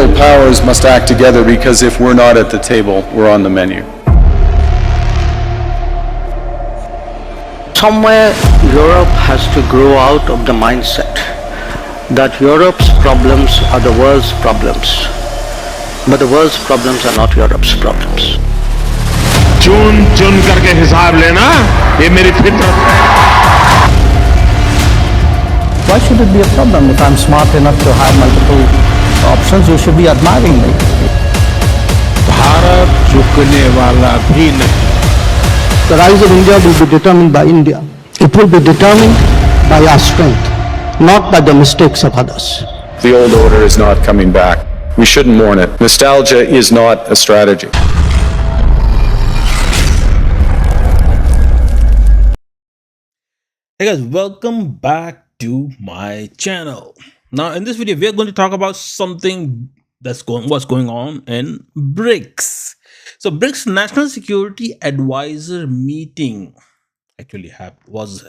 world powers must act together, because if we're not at the table, we're on the menu. Somewhere Europe has to grow out of the mindset that Europe's problems are the world's problems, but the world's problems are not Europe's problems. चुन चुन करके हिसाब लेना ये मेरी फितरत है. Why should it be a problem? If I'm smart enough to have multiple options, you should be admiring me. Bharat झुकने वाला भी नहीं. The rise of India will be determined by India. It will be determined by our strength, not by the mistakes of others. The old order is not coming back. We shouldn't mourn it. Nostalgia is not a strategy. Hey guys, welcome back to my channel. Now in this video we are going to talk about something what's going on in BRICS. So BRICS National Security Advisor meeting actually was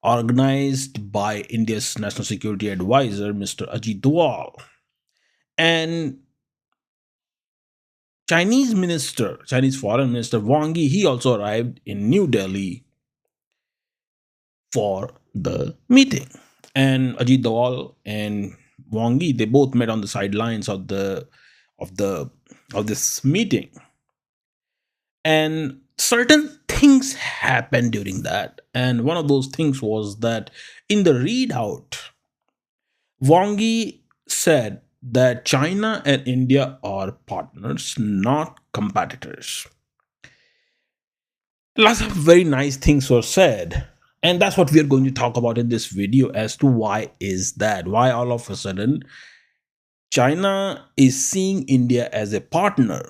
organized by India's National Security Advisor Mr. Ajit Doval, and Chinese Foreign Minister Wang Yi, he also arrived in New Delhi for the meeting. And Ajit Doval and Wang Yi, they both met on the sidelines of this meeting, and certain things happened during that. And one of those things was that in the readout, Wang Yi said that China and India are partners, not competitors. Lots of very nice things were said, and that's what we are going to talk about in this video as to why is that, why all of a sudden China is seeing India as a partner,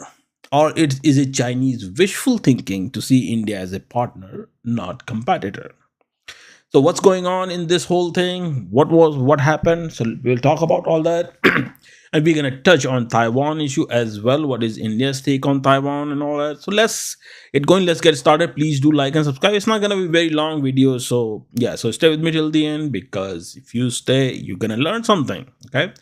or it is a Chinese wishful thinking to see India as a partner, not competitor. So what's going on in this whole thing? What happened? So we'll talk about all that. And we're going to touch on Taiwan issue as well. What is India's take on Taiwan and all that? So let's get going. Let's get started. Please do like and subscribe. It's not going to be very long video. So yeah, so stay with me till the end, because if you stay, you're going to learn something. Okay.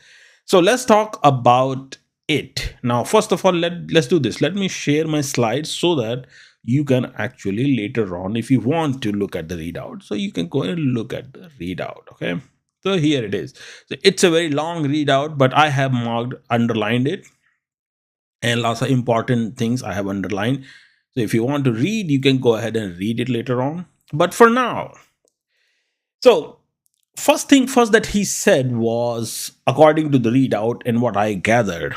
So let's talk about it. Now, first of all, let's do this. Let me share my slides so that you can actually later on, if you want to look at the readout, so you can go and look at the readout. Okay. So here it is. So it's a very long readout, but I have underlined it, and lots of important things I have underlined. So if you want to read, you can go ahead and read it later on. But for now, so first thing first that he said was, according to the readout and what I gathered,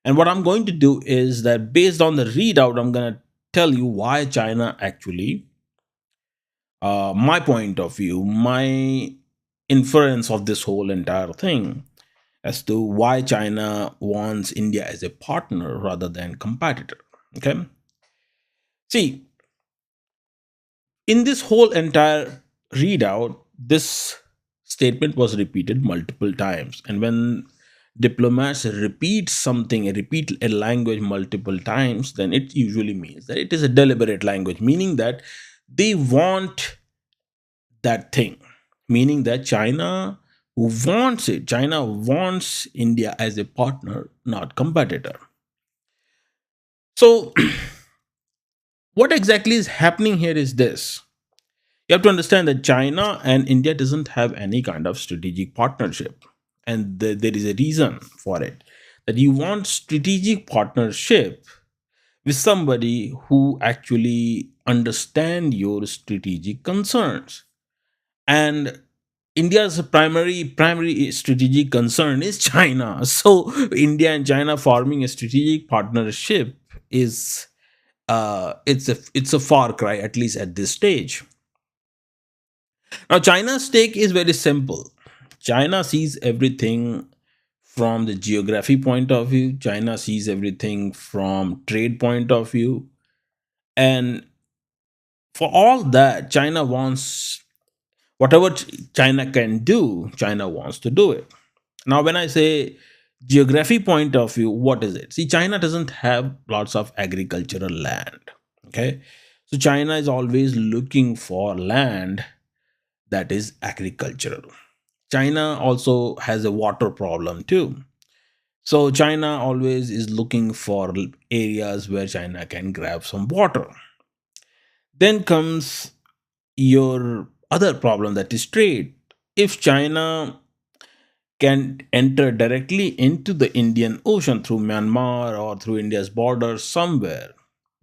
and what I'm going to do is that based on the readout, I'm going to tell you why China actually, my point of view, my inference of this whole entire thing as to why China wants India as a partner rather than competitor. Okay. See, in this whole entire readout, this statement was repeated multiple times. And when diplomats repeat a language multiple times, then it usually means that it is a deliberate language, meaning that they want that thing, meaning that China wants it. China wants India as a partner, not competitor. So what exactly is happening here is this. You have to understand that China and India doesn't have any kind of strategic partnership. And there is a reason for it, that you want strategic partnership with somebody who actually understands your strategic concerns. And India's primary strategic concern is China. So India and China forming a strategic partnership is it's a far cry, at least at this stage. Now China's take is very simple. China sees everything from the geography point of view. China sees everything from trade point of view. And for all that, China wants whatever China can do, China wants to do it. Now, when I say geography point of view, what is it? See, China doesn't have lots of agricultural land. Okay. So China is always looking for land that is agricultural. China also has a water problem too. So China always is looking for areas where China can grab some water. Then comes your other problem, that is trade. If China can enter directly into the Indian Ocean through Myanmar or through India's border somewhere,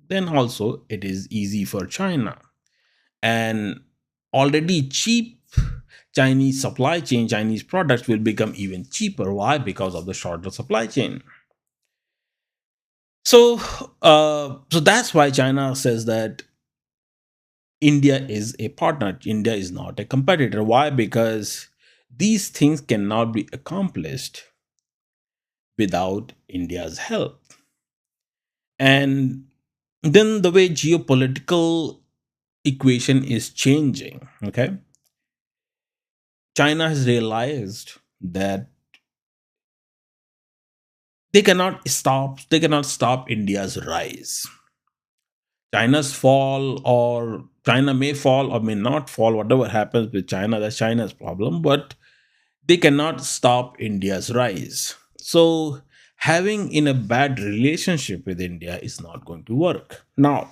then also it is easy for China. And already cheap Chinese supply chain, Chinese products will become even cheaper. Why? Because of the shorter supply chain. So that's why China says that India is a partner. India is not a competitor. Why? Because these things cannot be accomplished without India's help. And then the way geopolitical equation is changing, okay? China has realized that they cannot stop India's rise. China's fall, or China may fall or may not fall, whatever happens with China, that's China's problem, but they cannot stop India's rise. So having in a bad relationship with India is not going to work. Now,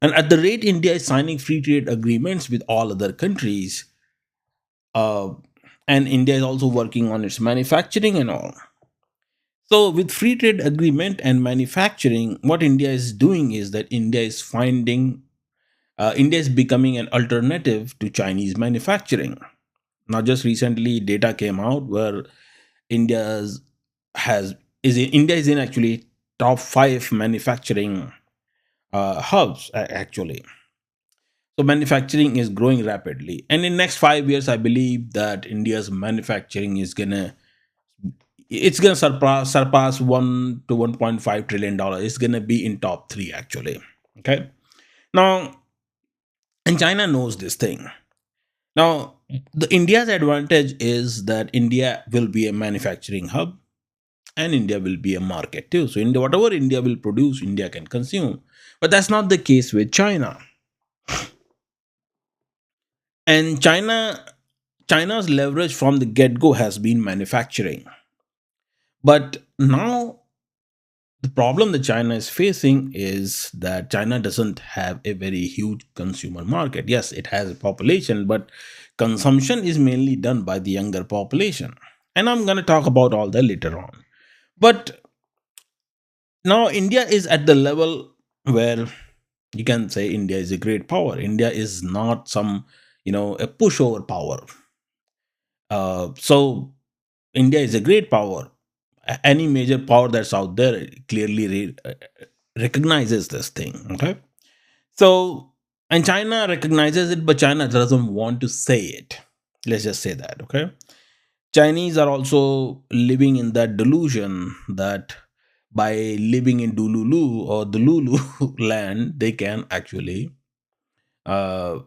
and at the rate India is signing free trade agreements with all other countries, uh, and India is also working on its manufacturing and all. So with free trade agreement and manufacturing, what India is doing is that India is becoming an alternative to Chinese manufacturing. Now, just recently, data came out where India's India is in actually top five manufacturing hubs actually. So manufacturing is growing rapidly, and in next 5 years, I believe that India's manufacturing is gonna surpass 1 to 1.5 trillion dollars. It's gonna be in top three actually. Okay, now, and China knows this thing. Now, the India's advantage is that India will be a manufacturing hub, and India will be a market too. So India, whatever India will produce, India can consume. But that's not the case with China. And China's leverage from the get-go has been manufacturing. But now the problem that China is facing is that China doesn't have a very huge consumer market. Yes, it has a population, but consumption is mainly done by the younger population. And I'm going to talk about all that later on. But now India is at the level where you can say India is a great power. India is not a pushover power. So India is a great power. Any major power that's out there clearly recognizes this thing. Okay, so, and China recognizes it, but China doesn't want to say it. Let's just say that. Okay, Chinese are also living in that delusion that by living in Dululu or the Lulu land, they can actually uh,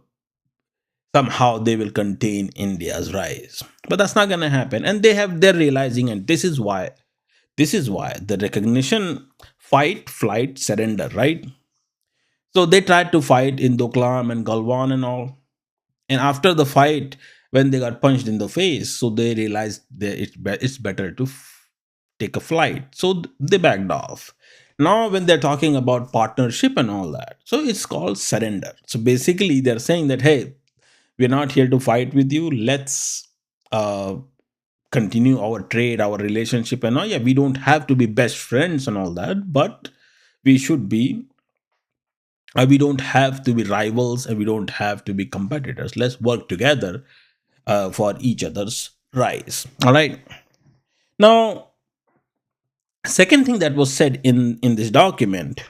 somehow they will contain India's rise. But that's not going to happen, and they're realizing, and this is why the recognition, fight, flight, surrender, right? So they tried to fight in Doklam and Galwan and all. And after the fight, when they got punched in the face, so they realized that it's better to take a flight. So they backed off. Now, when they're talking about partnership and all that, so it's called surrender. So basically, they're saying that, hey, we're not here to fight with you. Let's continue our trade, our relationship, and all. Yeah, we don't have to be best friends and all that, but we should be. We don't have to be rivals, and we don't have to be competitors. Let's work together for each other's rise. All right. Now, second thing that was said in this document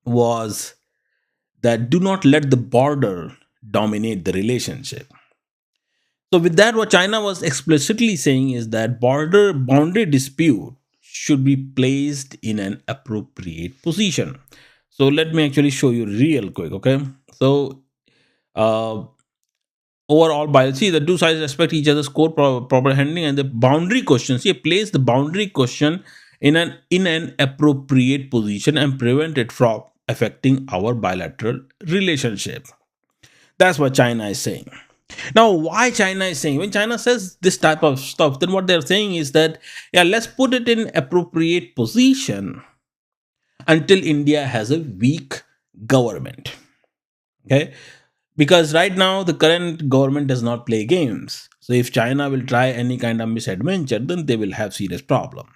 was that do not let the border dominate the relationship. So with that, what China was explicitly saying is that boundary dispute should be placed in an appropriate position. So let me actually show you real quick, okay? So uh, overall, by see the two sides respect each other's core proper handling, and the boundary question. See, place the boundary question in an appropriate position and prevent it from affecting our bilateral relationship. That's what China is saying. Now, why China is saying, when China says this type of stuff, then what they're saying is that, yeah, let's put it in appropriate position until India has a weak government. Okay? Because right now the current government does not play games. So if China will try any kind of misadventure, then they will have serious problem.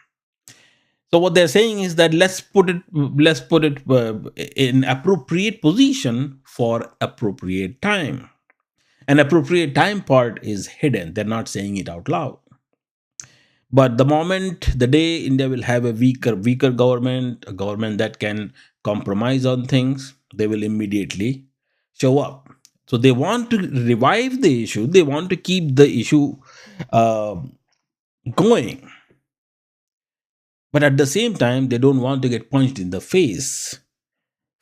So what they're saying is that let's put it in appropriate position for appropriate time. An appropriate time part is hidden. They're not saying it out loud. But the moment, the day India will have a weaker government, a government that can compromise on things, they will immediately show up. So they want to revive the issue. They want to keep the issue uh, going. But at the same time, they don't want to get punched in the face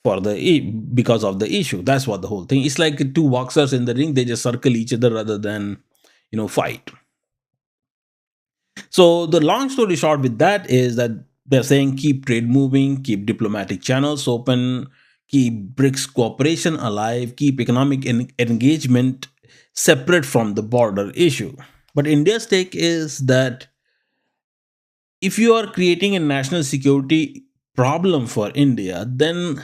because of the issue. That's what the whole thing. It's like two boxers in the ring. They just circle each other rather than fight. So the long story short with that is that they're saying keep trade moving, keep diplomatic channels open, keep BRICS cooperation alive, keep economic engagement separate from the border issue. But India's take is that if you are creating a national security problem for India, then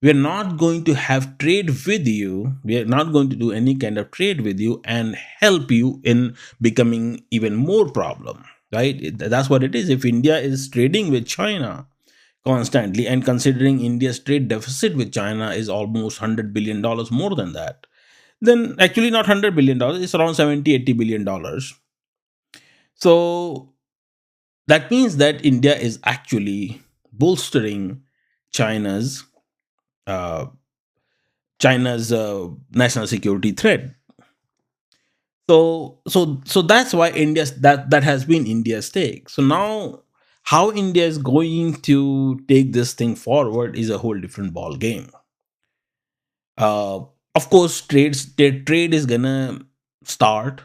we're not going to have trade with you. We are not going to do any kind of trade with you and help you in becoming even more problem, right? That's what it is. If India is trading with China constantly, and considering India's trade deficit with China is almost $100 billion more than that, then actually not $100 billion, it's around 70-80 billion dollars. So that means that India is actually bolstering China's uh, national security threat. So that's why that has been India's take. So now, how India is going to take this thing forward is a whole different ball game. Uh, of course, trade is gonna start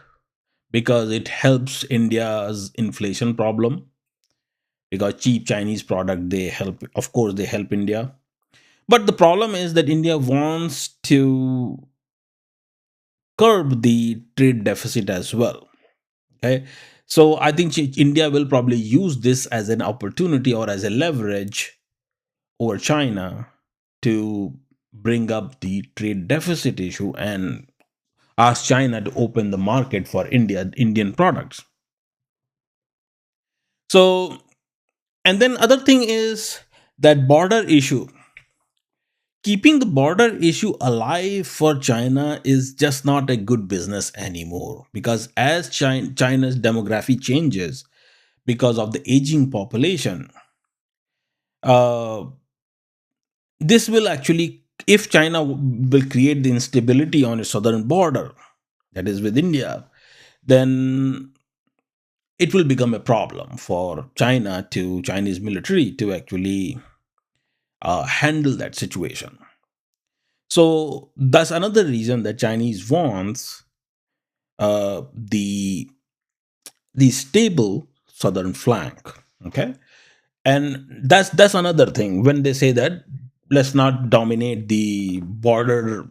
because it helps India's inflation problem. Because cheap Chinese product, they help. Of course, they help India. But the problem is that India wants to curb the trade deficit as well. Okay. So I think India will probably use this as an opportunity or as a leverage over China to bring up the trade deficit issue and ask China to open the market for Indian products. So, and then other thing is that border issue. Keeping the border issue alive for China is just not a good business anymore, because as China's demography changes because of the aging population, uh, this will actually, if China will create the instability on its southern border, that is with India, then it will become a problem for Chinese military to actually handle that situation. So that's another reason that Chinese wants the stable southern flank. Okay, and that's another thing when they say that let's not dominate the border.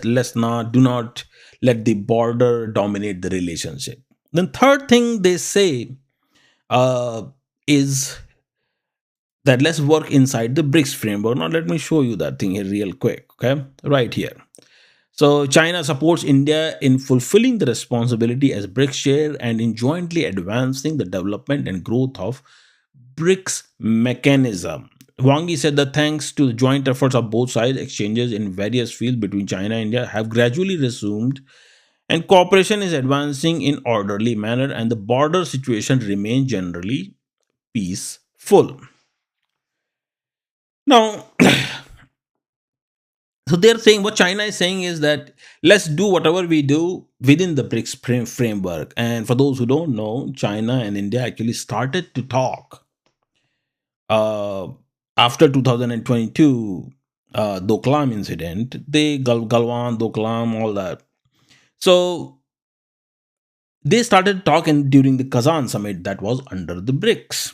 Let's not do not let the border dominate the relationship. Then third thing they say is that let's work inside the BRICS framework. Now let me show you that thing here real quick. Okay, right here. So China supports India in fulfilling the responsibility as BRICS chair and in jointly advancing the development and growth of BRICS mechanism. Wang Yi said that thanks to the joint efforts of both sides, exchanges in various fields between China and India have gradually resumed and cooperation is advancing in orderly manner and the border situation remains generally peaceful. Now, so they're saying, what China is saying is that let's do whatever we do within the BRICS framework. And for those who don't know, China and India actually started to talk uh, after 2022 Doklam incident. They Galwan, Doklam, all that. So they started talking during the Kazan summit that was under the BRICS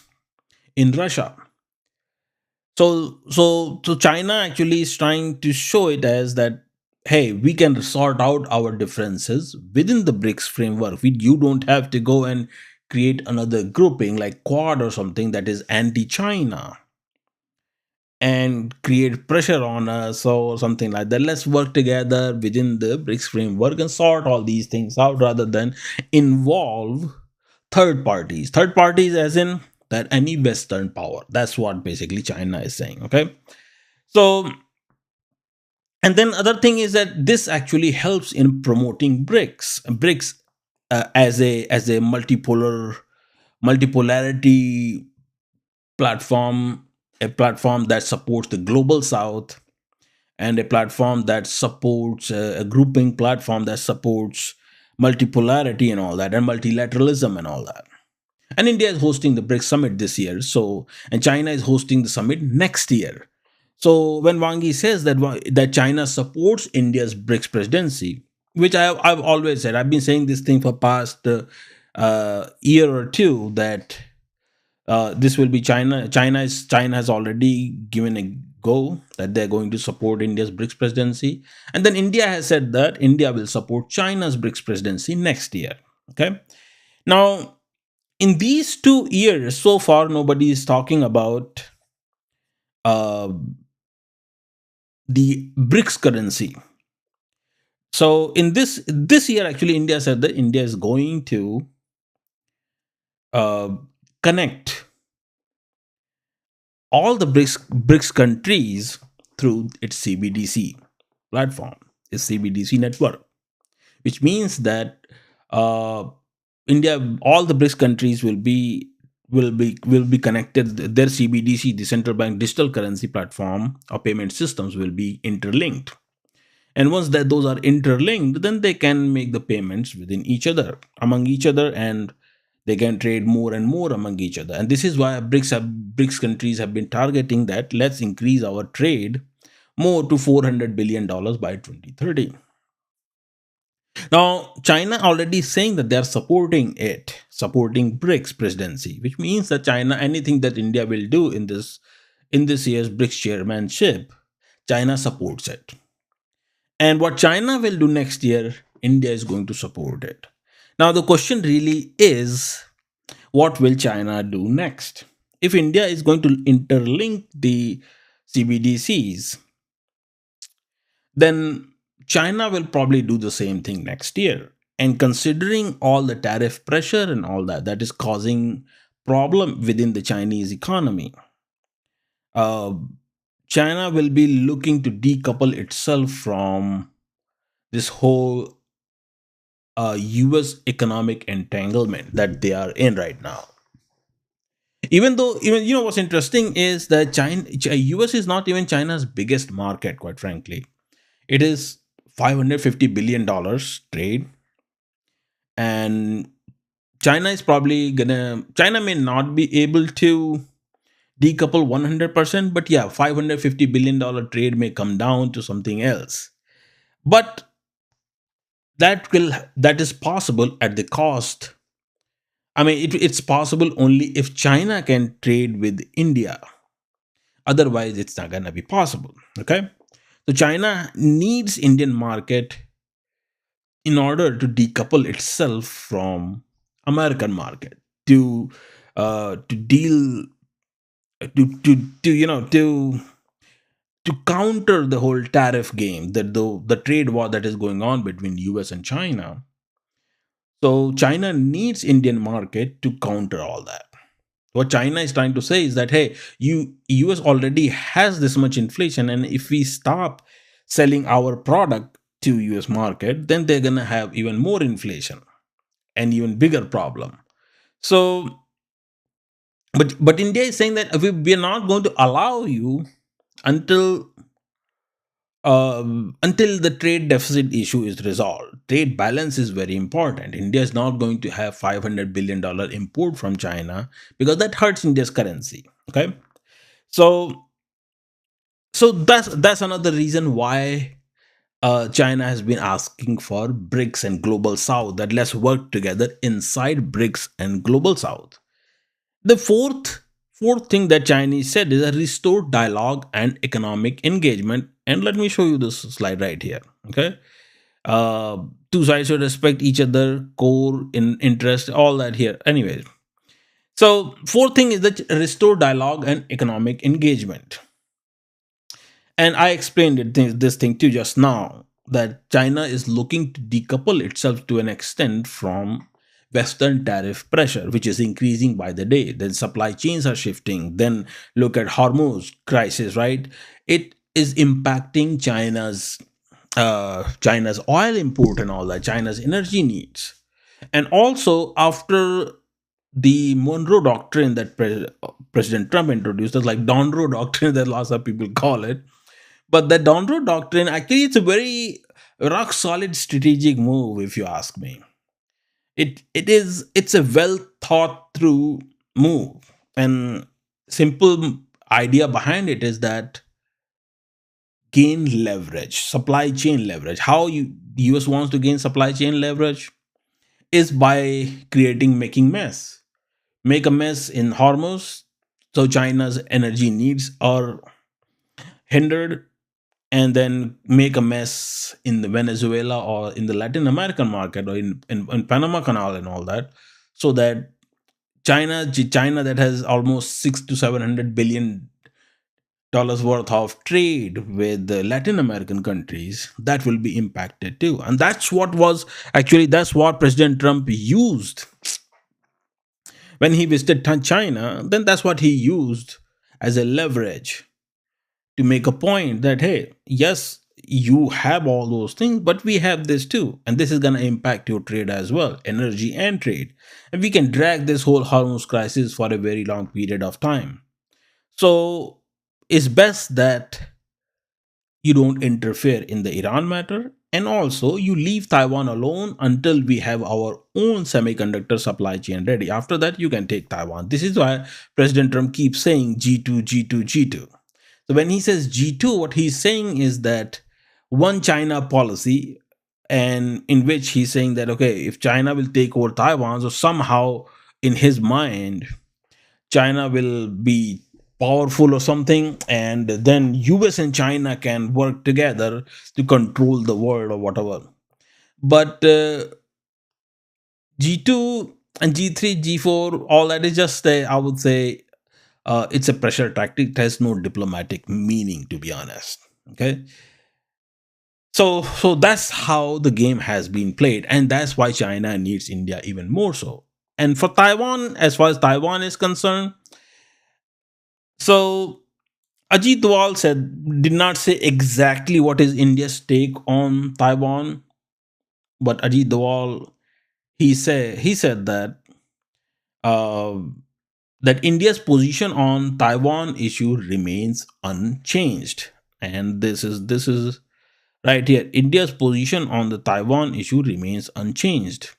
in Russia. So China actually is trying to show it as that hey, we can sort out our differences within the BRICS framework. You don't have to go and create another grouping like Quad or something that is anti-China and create pressure on us or something like that. Let's work together within the BRICS framework and sort all these things out rather than involve third parties. Third parties, as in that any Western power. That's what basically China is saying. Okay. So, and then other thing is that this actually helps in promoting BRICS as a multipolarity platform, a platform that supports the global South, and a platform that supports a grouping platform that supports multipolarity and all that, and multilateralism and all that. And India is hosting the BRICS summit this year, so and China is hosting the summit next year. So when Wang Yi says that China supports India's BRICS presidency, which I've always said, I've been saying this thing for past year or two, that this will be China. China has already given a go that they're going to support India's BRICS presidency, and then India has said that India will support China's BRICS presidency next year. Okay, now in these 2 years so far, nobody is talking about uh, the BRICS currency. So in this year, actually, India said that India is going to uh, connect all the BRICS countries through its CBDC platform, its CBDC network, which means that uh, all the BRICS countries will be connected. Their CBDC, the central bank digital currency platform or payment systems, will be interlinked. And once that those are interlinked, then they can make the payments within each other, among each other, and they can trade more and more among each other. And this is why BRICS countries have been targeting that let's increase our trade more to $400 billion by 2030. Now, China already is saying that they're supporting BRICS presidency, which means that China, anything that India will do in this year's BRICS chairmanship, China supports it. And what China will do next year, India is going to support it. Now, the question really is, what will China do next? If India is going to interlink the CBDCs, then China will probably do the same thing next year. And considering all the tariff pressure and all that is causing problem within the Chinese economy, uh, China will be looking to decouple itself from this whole US economic entanglement that they are in right now. Even though, what's interesting is that US is not even China's biggest market, quite frankly. It is $550 billion trade, and China may not be able to decouple 100%, but yeah, $550 billion trade may come down to something else. But that is possible at the cost. I mean, it's possible only if China can trade with India. Otherwise, it's not gonna be possible. Okay, so China needs Indian market in order to decouple itself from American market to deal to counter the whole tariff game, that the trade war that is going on between US and China. So China needs Indian market to counter all that. What China is trying to say is that, hey, US already has this much inflation, and if we stop selling our product to US market, then they're gonna have even more inflation and even bigger problem. So but India is saying that we are not going to allow you until the trade deficit issue is resolved. Trade balance is very important. India is not going to have $500 billion import from China because that hurts India's currency. Okay, so that's another reason why China has been asking for BRICS and Global South, that let's work together inside BRICS and Global South. The fourth thing that Chinese said is a restore dialogue and economic engagement. And let me show you this slide right here. Okay. Two sides should respect each other, core in interest, all that here. Anyways, so fourth thing is that restore dialogue and economic engagement. And I explained this thing to you just now, that China is looking to decouple itself to an extent from Western tariff pressure, which is increasing by the day. Then supply chains are shifting. Then look at Hormuz crisis, right? It is impacting China's oil import and all that, China's energy needs. And also after the Monroe Doctrine that President Trump introduced, that's like Donroe Doctrine that lots of people call it. But the Donroe Doctrine, actually, it's a very rock solid strategic move, if you ask me. It's a well thought through move. And simple idea behind it is that gain leverage, supply chain leverage. How the US wants to gain supply chain leverage is by making mess. Make a mess in Hormuz, so China's energy needs are hindered, and then make a mess in the Venezuela or in the Latin American market or in Panama Canal and all that, so that China that has almost $600 to $700 billion worth of trade with the Latin American countries, that will be impacted too. And that's what President Trump used when he visited China. Then that's what he used as a leverage to make a point that, hey, yes, you have all those things, but we have this too. And this is going to impact your trade as well, energy and trade. And we can drag this whole Hormuz crisis for a very long period of time. So it's best that you don't interfere in the Iran matter. And also, you leave Taiwan alone until we have our own semiconductor supply chain ready. After that, you can take Taiwan. This is why President Trump keeps saying G2, G2, G2. So when he says G2, what he's saying is that one China policy, and in which he's saying that, okay, if China will take over Taiwan, so somehow in his mind, China will be powerful or something, and then US and China can work together to control the world or whatever. But G2 and G3, G4, all that is just I would say it's a pressure tactic. It has no diplomatic meaning, to be honest. Okay. So that's how the game has been played, and that's why China needs India even more so. And for Taiwan, as far as Taiwan is concerned, so Ajit Doval did not say exactly what is India's take on Taiwan, but Ajit Doval, he said that that India's position on Taiwan issue remains unchanged. And this is right here. India's position on the Taiwan issue remains unchanged.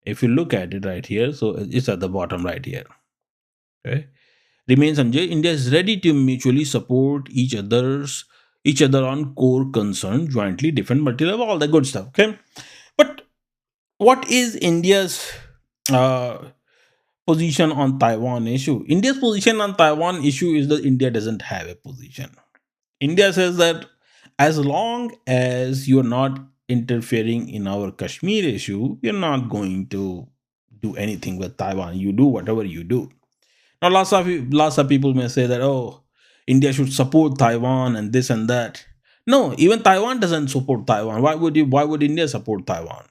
If you look at it right here, so it's at the bottom right here. Okay. Remains unchanged. India is ready to mutually support each other on core concern, jointly defend multi-level, all the good stuff. Okay. But what is India's position on Taiwan issue? India's position on Taiwan issue is that India doesn't have a position. India says that as long as you're not interfering in our Kashmir issue, you're not going to do anything with Taiwan. You do whatever you do. Now, lots of people may say that, oh, India should support Taiwan and this and that. No, even Taiwan doesn't support Taiwan. Why would India support Taiwan?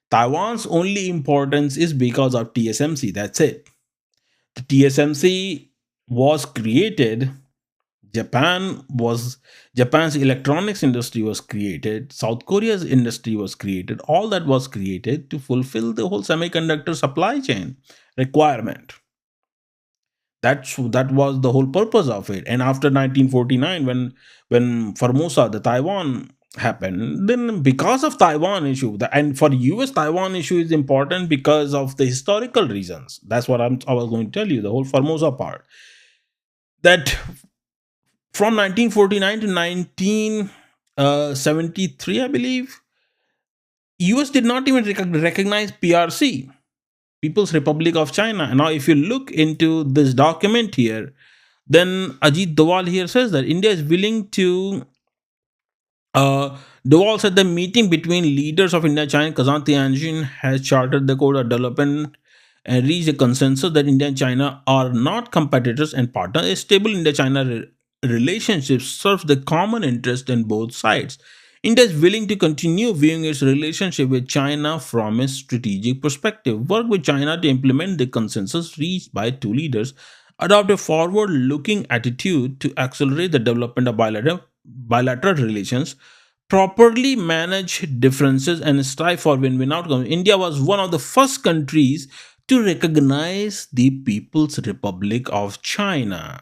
Taiwan's only importance is because of TSMC. That's it. The TSMC was created. Japan's electronics industry was created. South Korea's industry was created. All that was created to fulfill the whole semiconductor supply chain requirement. That was the whole purpose of it. And after 1949, when Formosa, the Taiwan happened, then because of Taiwan issue, and for US, Taiwan issue is important because of the historical reasons. That's what I was going to tell you, the whole Formosa part. That from 1949 to 1973, I believe, US did not even recognize PRC. People's Republic of China. Now, if you look into this document here, then Ajit Doval here says that India is willing to. Doval said the meeting between leaders of India, China, Kazan, Tianjin has charted the course of development and reached a consensus that India and China are not competitors and partners. A stable India-China relationship serves the common interest in both sides. India is willing to continue viewing its relationship with China from a strategic perspective, work with China to implement the consensus reached by two leaders, adopt a forward looking attitude to accelerate the development of bilateral relations, properly manage differences, and strive for win win outcomes. India was one of the first countries to recognize the People's Republic of China.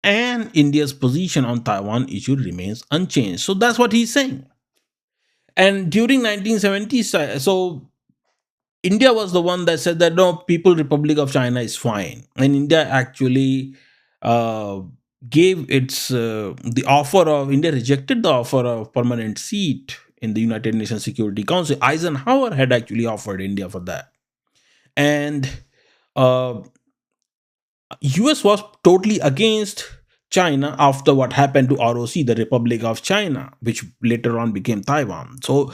And India's position on Taiwan issue remains unchanged. So that's what he's saying. And during 1970s, so India was the one that said that no, People Republic of China is fine, and India actually uh, gave its the offer of India rejected the offer of permanent seat in the United Nations Security Council. Eisenhower had actually offered India for that, and uh, US was totally against China after what happened to ROC, the Republic of China, which later on became Taiwan. So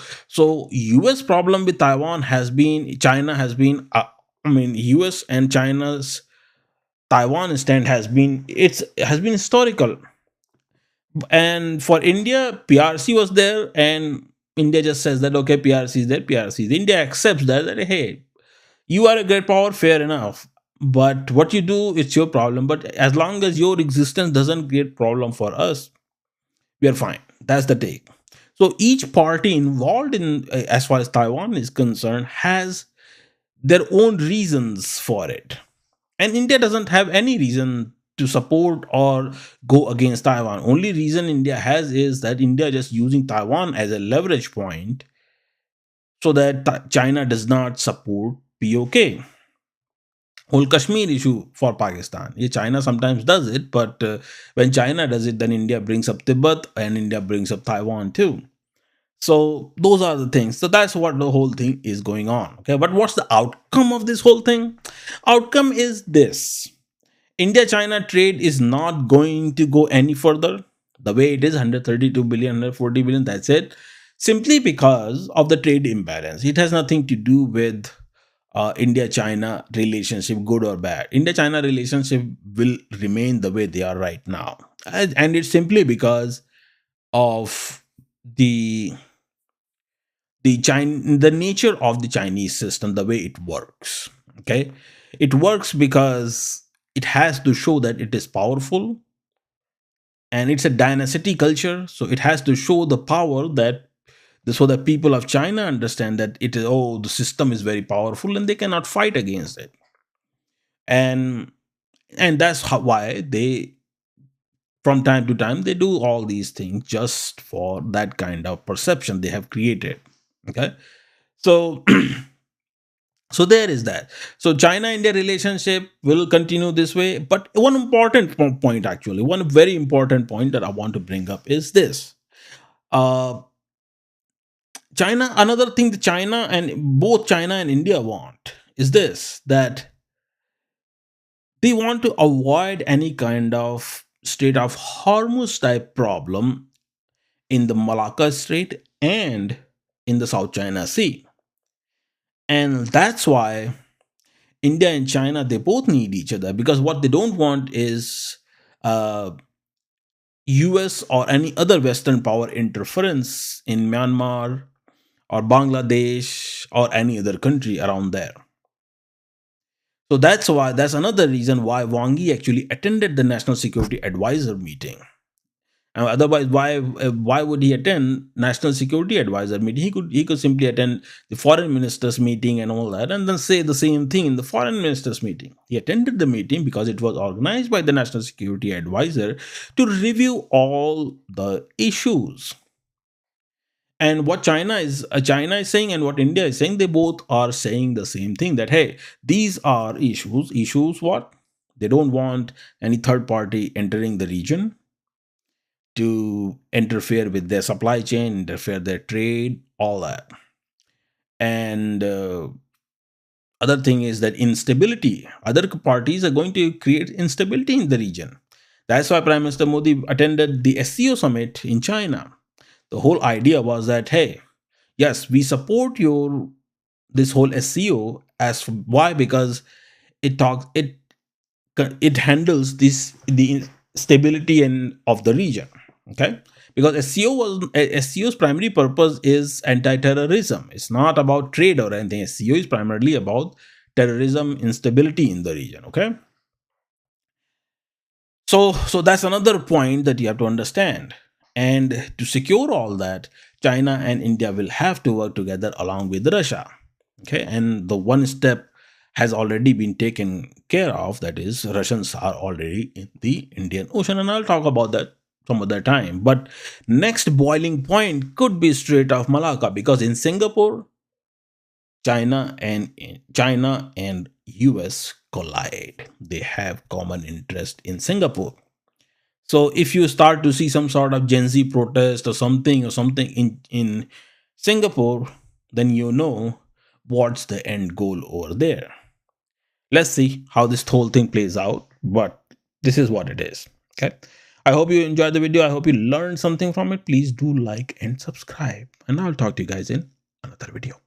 US problem with Taiwan has been China has been US and China's Taiwan stand has been historical. And for India, PRC was there, and India just says that okay, PRC is there, PRC is. India accepts that hey, you are a great power, fair enough. But what you do, it's your problem. But as long as your existence doesn't create problem for us, we are fine. That's the take. So each party involved in, as far as Taiwan is concerned, has their own reasons for it. And India doesn't have any reason to support or go against Taiwan. Only reason India has is that India just using Taiwan as a leverage point so that China does not support POK. Whole Kashmir issue for Pakistan. Yeah, China sometimes does it, but when China does it, then India brings up Tibet and India brings up Taiwan too. So those are the things. So that's what the whole thing is going on. Okay, but what's the outcome of this whole thing? Outcome is this: India-China trade is not going to go any further. The way it is, 132 billion, 140 billion. That's it. Simply because of the trade imbalance. It has nothing to do with India-China relationship, good or bad. India-China relationship will remain the way they are right now, and it's simply because of the the nature of the Chinese system, the way it works. Okay, it works because it has to show that it is powerful, and it's a dynasty culture, so it has to show the power that so that people of China understand that it is the system is very powerful and they cannot fight against it. And that's why they from time to time they do all these things just for that kind of perception they have created. Okay, so so there is that. So China India relationship will continue this way, but one important point, actually one very important point that I want to bring up is this. uh China, another thing that China and both China and India want is this, that they want to avoid any kind of state of Hormuz type problem in the Malacca Strait and in the South China Sea. And that's why India and China, they both need each other, because what they don't want is uh, US or any other Western power interference in Myanmar or Bangladesh or any other country around there. So that's another reason why Wang Yi actually attended the National Security Advisor meeting. Otherwise, why would he attend National Security Advisor meeting? He could simply attend the Foreign Ministers meeting and all that, and then say the same thing in the Foreign Ministers meeting. He attended the meeting because it was organized by the National Security Advisor to review all the issues. And what China is saying and what India is saying, they both are saying the same thing, that hey, these are issues what they don't want any third party entering the region to interfere with their supply chain, interfere their trade, all that. And Other thing is that instability. Other parties are going to create instability in the region. That's why Prime Minister Modi attended the SCO summit in China. The whole idea was that, hey, yes, we support this whole SCO. Why? Because it handles the stability of the region. Okay, because SCO's primary purpose is anti-terrorism. It's not about trade or anything. SCO is primarily about terrorism, instability in the region. Okay, so that's another point that you have to understand. And to secure all that, China and India will have to work together along with Russia. Okay, and the one step has already been taken care of, that is, Russians are already in the Indian Ocean, and I'll talk about that some other time. But next boiling point could be Strait of Malacca, because in Singapore, China and US collide. They have common interest in Singapore. So if you start to see some sort of Gen Z protest or something in Singapore, then you know what's the end goal over there. Let's see how this whole thing plays out, but this is what it is. Okay, I hope you enjoyed the video. I hope you learned something from it. Please do like and subscribe, and I'll talk to you guys in another video.